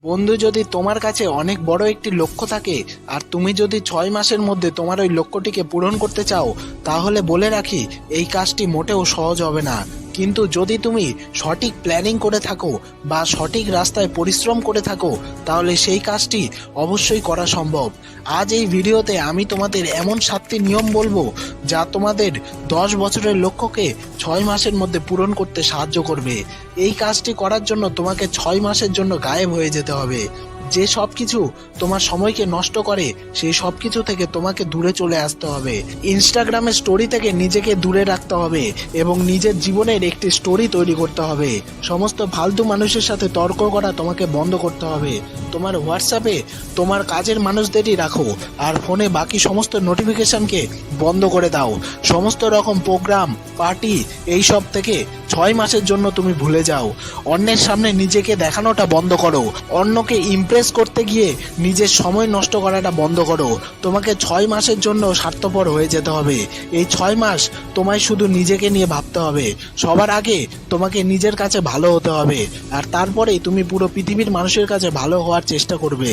বন্ধু, যদি তোমার কাছে অনেক বড় একটি লক্ষ্য থাকে আর তুমি যদি 6 মাসের মধ্যে তোমার ওই লক্ষ্যটিকে পূরণ করতে চাও, তাহলে বলে রাখি এই কাজটি মোটেও সহজ হবে না। কিন্তু যদি তুমি সঠিক প্ল্যানিং করে থাকো বা সঠিক রাস্তায় পরিশ্রম করে থাকো, তাহলে সেই কাজটি অবশ্যই করা সম্ভব। আজ এই ভিডিওতে আমি তোমাদের এমন 7টি নিয়ম বলবো যা তোমাদের 10 বছরের লক্ষ্যকে 6 মাসের মধ্যে পূরণ করতে সাহায্য করবে। এই কাজটি করার জন্য তোমাকে 6 মাসের জন্য গায়েব হয়ে যেতে হবে। যে সব কিছু তোমার সময়কে নষ্ট করে সেই সব কিছু থেকে তোমাকে দূরে চলে আসতে হবে। ইনস্টাগ্রামের স্টোরি থেকে নিজেকে দূরে রাখতে হবে এবং নিজের জীবনের একটি স্টোরি তৈরি করতে হবে। সমস্ত ফালতু মানুষের সাথে তর্ক করা তোমাকে বন্ধ করতে হবে। তোমার হোয়াটসঅ্যাপে তোমার কাজের মানুষদেরই রাখো আর ফোনে বাকি সমস্ত নোটিফিকেশনকে বন্ধ করে দাও। সমস্ত রকম প্রোগ্রাম, পার্টি এইসব থেকে 6 মাসের জন্য তুমি ভুলে যাও। অন্যের সামনে নিজেকে দেখানোটা বন্ধ করো। অন্যকে ইমপ্রেস করতে গিয়ে নিজের সময় নষ্ট করাটা বন্ধ করো। তোমাকে 6 মাসের জন্য স্বার্থপর হয়ে যেতে হবে। এই 6 মাস তোমায় শুধু নিজেকে নিয়ে ভাবতে হবে। সবার আগে তোমাকে নিজের কাছে ভালো হতে হবে, আর তারপরেই তুমি পুরো পৃথিবীর মানুষের কাছে ভালো হওয়ার চেষ্টা করবে।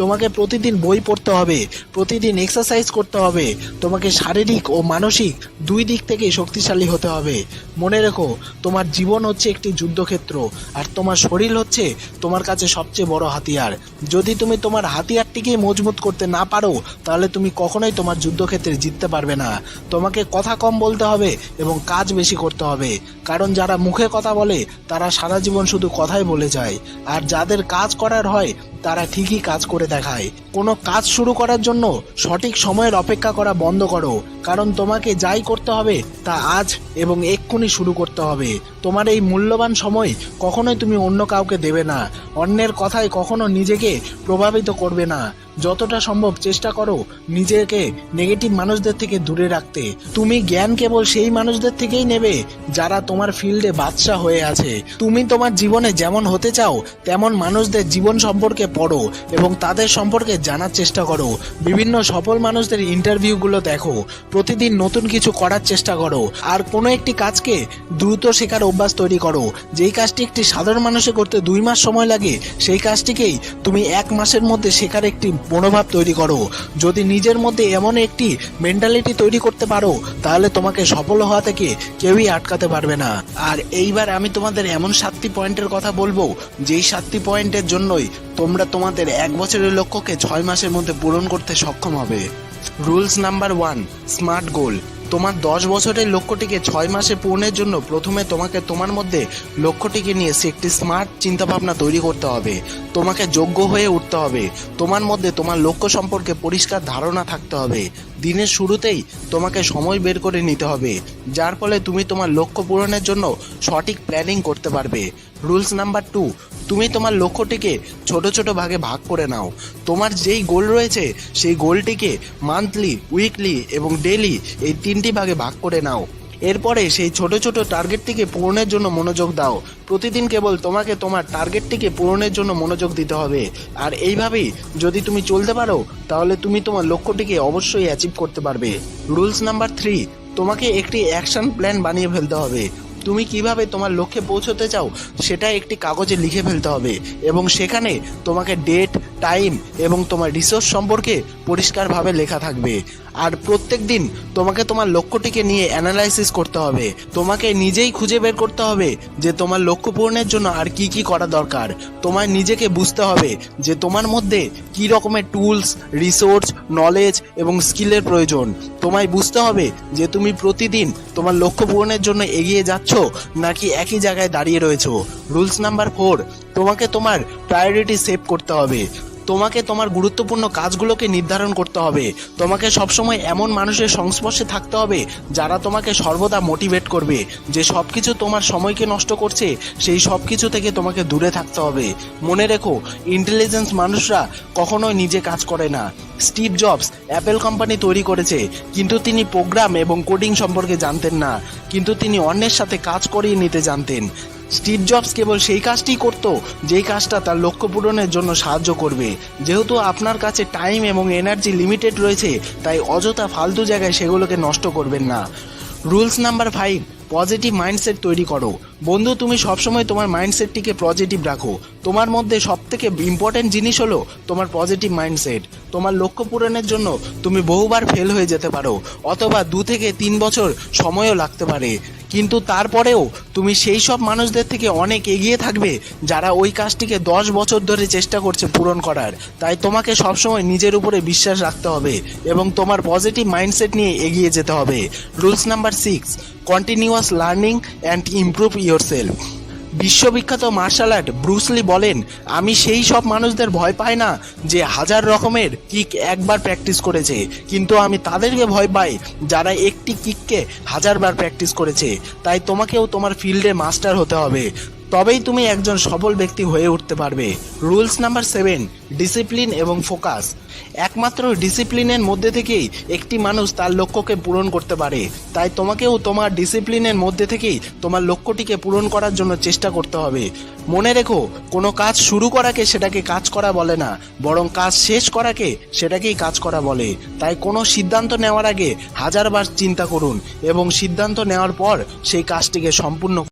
তোমাকে প্রতিদিন বই পড়তে হবে, প্রতিদিন এক্সারসাইজ করতে হবে। তোমাকে শারীরিক ও মানসিক দুই দিক থেকেই শক্তিশালী হতে হবে। মনে রেখো, তোমার জীবন হচ্ছে একটি যুদ্ধক্ষেত্র আর তোমার শরীর হচ্ছে তোমার কাছে সবচেয়ে বড় হাতিয়ার। যদি তুমি তোমার হাতিয়ারটিকে মজবুত করতে না পারো, তাহলে তুমি কখনোই তোমার যুদ্ধক্ষেত্রে জিততে পারবে না। তোমাকে কথা কম বলতে হবে এবং কাজ বেশি করতে হবে, কারণ যারা মুখে কথা বলে তারা সারা জীবন শুধু কথাই বলে যায়, আর যাদের কাজ করার হয় তারা ঠিকই কাজ করে দেখায়। কোনো কাজ শুরু করার জন্য সঠিক সময়ের অপেক্ষা করা বন্ধ করো, কারণ তোমাকে যাই করতে হবে তা আজ এবং এক্ষুনি শুরু করতে হবে। তোমার এই মূল্যবান সময় কখনোই তুমি অন্য কাউকে দেবে না। অন্যের কথায় কখনো নিজেকে প্রভাবিত করবে না। যতটা সম্ভব চেষ্টা করো নিজেকে নেগেটিভ মানুষদের থেকে দূরে রাখতে। তুমি জ্ঞান কেবল সেই মানুষদের থেকেই নেবে যারা তোমার ফিল্ডে বাদশা হয়ে আছে। তুমি তোমার জীবনে যেমন হতে চাও তেমন মানুষদের জীবন সম্পর্কে পড়ো এবং তাদের সম্পর্কে জানার চেষ্টা করো। বিভিন্ন সফল মানুষদের ইন্টারভিউগুলো দেখো। প্রতিদিন নতুন কিছু করার চেষ্টা করো আর কোনো একটি কাজকে দ্রুত শেখার অভ্যাস তৈরি করো। যেই কাজটি একটি সাধারণ মানুষে করতে 2 মাস সময় লাগে, সেই কাজটিকেই তুমি 1 মাসের মধ্যে শেখার একটি মনোভাব তৈরি করো। যদি নিজের মধ্যে এমন একটি মেন্টালিটি তৈরি করতে পারো, তাহলে তোমাকে সফল হওয়া থেকে কেউই আটকাতে পারবে না। আর এইবার আমি তোমাদের এমন 7টি পয়েন্টের কথা বলবো, যেই 7টি পয়েন্টের জন্যই তোমরা তোমাদের 1 বছরের লক্ষ্যকে 6 মাসের মধ্যে পূরণ করতে সক্ষম হবে। রুলস নাম্বার 1, স্মার্ট গোল। তোমার 10 বছরের লক্ষ্যটিকে 6 মাসে পূরণের জন্য প্রথমে তোমাকে তোমার মধ্যে লক্ষ্যটিকে নিয়ে একটি স্মার্ট চিন্তাভাবনা তৈরি করতে হবে। তোমাকে যোগ্য হয়ে উঠতে হবে। তোমার মধ্যে তোমার লক্ষ্য সম্পর্কে পরিষ্কার ধারণা থাকতে হবে। দিনের শুরুতেই তোমাকে সময় বের করে নিতে হবে, যার ফলে তুমি তোমার লক্ষ্য পূরণের জন্য সঠিক প্ল্যানিং করতে পারবে। রুলস নাম্বার 2, তুমি তোমার লক্ষ্যটিকে ছোট ছোট ভাগে ভাগ করে নাও। তোমার যেই গোল রয়েছে সেই গোলটিকে মান্থলি, উইকলি এবং ডেইলি এই 3টি ভাগে ভাগ করে নাও। এরপরে সেই ছোট ছোট টার্গেটটিকে পূরণের জন্য মনোযোগ দাও। প্রতিদিন কেবল তোমাকে তোমার টার্গেটটিকে পূরণের জন্য মনোযোগ দিতে হবে। আর এইভাবেই যদি তুমি চলতে পারো, তাহলে তুমি তোমার লক্ষ্যটিকে অবশ্যই অ্যাচিভ করতে পারবে। রুলস নাম্বার 3, তোমাকে একটি অ্যাকশন প্ল্যান বানিয়ে ফেলতে হবে। তুমি কিভাবে তোমার লক্ষ্যে পৌঁছতে চাও সেটা একটি কাগজে লিখে ফেলতে হবে এবং সেখানে তোমাকে ডেট, টাইম এবং তোমার রিসোর্স সম্পর্কে পরিষ্কারভাবে লেখা থাকবে। আর প্রত্যেক দিন তোমাকে তোমার লক্ষ্যটিকে নিয়ে অ্যানালাইসিস করতে হবে। তোমাকে নিজেই খুঁজে বের করতে হবে যে তোমার লক্ষ্য পূরণের জন্য আর কি কি করা দরকার। তোমায় নিজেকে বুঝতে হবে যে তোমার মধ্যে কি রকমের টুলস, রিসোর্স, নলেজ এবং স্কিলের প্রয়োজন। তোমায় বুঝতে হবে যে তুমি প্রতিদিন তোমার লক্ষ্য পূরণের জন্য এগিয়ে যাচ্ছ নাকি একই জায়গায় দাঁড়িয়ে রয়েছো। রুলস নাম্বার 4, তোমাকে তোমার প্রায়োরিটি সেভ করতে হবে। তোমাকে তোমার গুরুত্বপূর্ণ কাজগুলোকে নির্ধারণ করতে হবে। তোমাকে সবসময় এমন মানুষের সংস্পর্শে থাকতে হবে যারা তোমাকে সর্বদা মোটিভেট করবে। যে সব কিছু তোমার সময়কে নষ্ট করছে সেই সব কিছু থেকে তোমাকে দূরে থাকতে হবে। মনে রেখো, ইন্টেলিজেন্স মানুষরা কখনোই নিজে কাজ করে না। স্টিভ জবস অ্যাপেল কোম্পানি তৈরি করেছে, কিন্তু তিনি প্রোগ্রাম এবং কোডিং সম্পর্কে জানতেন না, কিন্তু তিনি অন্যের সাথে কাজ করিয়ে নিতে জানতেন। স্টিভ জবস কেবল সেই কাজটি করত যেই কাজটা তার লক্ষ্য পূরণের জন্য সাহায্য করবে। যেহেতু আপনার কাছে টাইম এবং এনার্জি লিমিটেড রয়েছে, তাই অযথা ফালতু জায়গায় সেগুলোকে নষ্ট করবেন না। রুলস নাম্বার 5, পজিটিভ মাইন্ডসেট তৈরি করো। বন্ধু, তুমি সবসময় তোমার মাইন্ডসেটটিকে পজিটিভ রাখো। তোমার মধ্যে সবথেকে ইম্পর্টেন্ট জিনিস হলো তোমার পজিটিভ মাইন্ডসেট। তোমার লক্ষ্য পূরণের জন্য তুমি বহুবার ফেল হয়ে যেতে পারো, অথবা 2 থেকে 3 বছর সময়ও লাগতে পারে, কিন্তু তারপরেও তুমি সেই সব মানুষদের থেকে অনেক এগিয়ে থাকবে যারা ওই কাজটিকে 10 বছর ধরে চেষ্টা করছে পূরণ করার। তাই তোমাকে সবসময় নিজের উপরে বিশ্বাস রাখতে হবে এবং তোমার পজিটিভ মাইন্ডসেট নিয়ে এগিয়ে যেতে হবে। Rules number 6, continuous learning and improve yourself. বিশ্ববিখ্যাত মার্শাল আর্ট ব্রুসলি বলেন, আমি সেই সব মানুষদের ভয় পাই না যে 1000 রকমের কিক একবার প্র্যাকটিস করেছে, কিন্তু আমি তাদেরকে ভয় পাই যারা একটি কিককে 1000 বার প্র্যাকটিস করেছে। তাই তোমাকেও তোমার ফিল্ডে মাস্টার হতে হবে, তবেই তুমি একজন সফল ব্যক্তি হয়ে উঠতে পারবে। রুলস নাম্বার 7, ডিসিপ্লিন এবং ফোকাস। একমাত্র ডিসিপ্লিনের মধ্যে থেকেই একটি মানুষ তার লক্ষ্যকে পূরণ করতে পারে। তাই তোমাকেও তোমার ডিসিপ্লিনের মধ্যে থেকেই তোমার লক্ষ্যটিকে পূরণ করার জন্য চেষ্টা করতে হবে। মনে রেখো, কোনো কাজ শুরু করাকে সেটাকে কাজ করা বলে না, বরং কাজ শেষ করাকে সেটাকেই কাজ করা বলে। তাই কোনো সিদ্ধান্ত নেওয়ার আগে 1000 বার চিন্তা করুন এবং সিদ্ধান্ত নেওয়ার পর সেই কাজটিকে সম্পূর্ণ